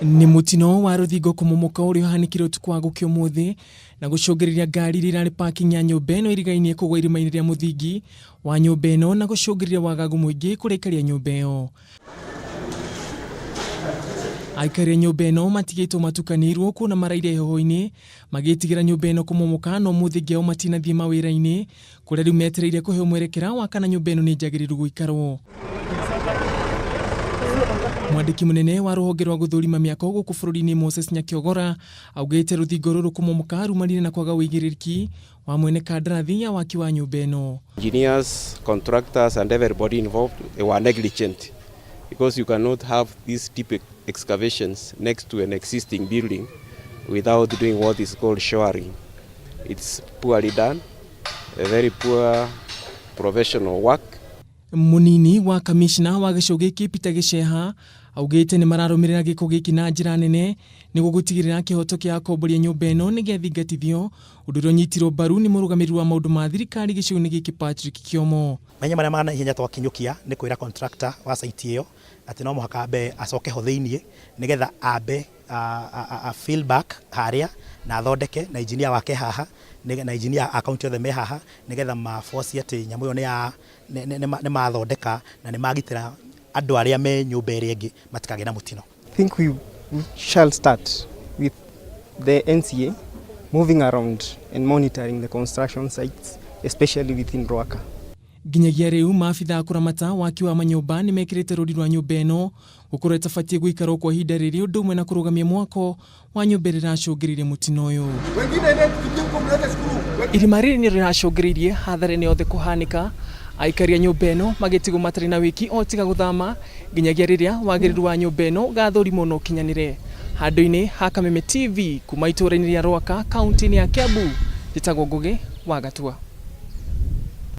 Ni mutino wa Ruthingo kumomoka uri hanikire utuku wa gukio muthi na gucungiriria ngari rirari parking ya nyumba ino irigainie kugwa irima-ini ria muthingi wa nyumba ino na gucungiriria wagagu mwingi kurikaria nyumba iyo. Aikari nyumba ino matigitwo matukanirwo kuna maraire heho-ini magitigira nyumba ino kumomoka no muthingi ao matinathie mawira-ini kuria riu metereire kuheo mwerekera wa kana nyumba ino ni njagiriru guikarwo. Mwandiki munene wa ruhonge rwa guthurima miako guku bururi-ini Moses Nyakiogora augite Ruthingo ruru kumomoka rumanire na kwaga wigiririki wa mwene kandarathi ya waki wa nyumba ino. Engineers, contractors and everybody involved were negligent because you cannot have these deep excavations next to an existing building without doing what is called shoring. It's poorly done, a very poor professional work. Munini wa kamishna wa gicungi giki Peter Gicheha augite ni mararumirira giko giki na njira nene ni gugutigirira kihoto kia akomboria nyumba ino ni gethingatithio undu ro nyitirwo mbaru ni murugamiri wa maundu ma thirikari gicungi giki Patrick Kiomo. Menya maria mana ihenya twakinyukia ni kwira contractor wa site iyo ati no muhaka ambe acoke ho thiini nigetha ambe a feedback haria na athondeke na engineer wake haha na engineer account yothe me haha nigetha maforce ati nyamu yo ni mathondeka na ni magitira andu aria me nyumba iri ingi matikage na mutino. I think we shall start with the NCA moving around and monitoring the construction sites, especially within Ruaka. Ginyagia riu maabitha kuramata waki wa manyumba ni mekirite rodi rwa nyumba ino gukorwo itabatie guikarwo kwa ihinda riri undu umwe na kurugamia mwako wa nyumba riracungiririe mutino uyu. Irima riri ni riracungiririe hathara-ini yothe kuhanika aikari a nyumba ino magitigo matari na wiki o tiga guthama ginyagia riria wagiriru wa nyumba ino gathurimo no kinyanire. Handu-ini ha Kameme TV kuma itura-ini ria Ruaka kaunti-ini ya Kiambu, njitagwo Ngugi wa Gatua.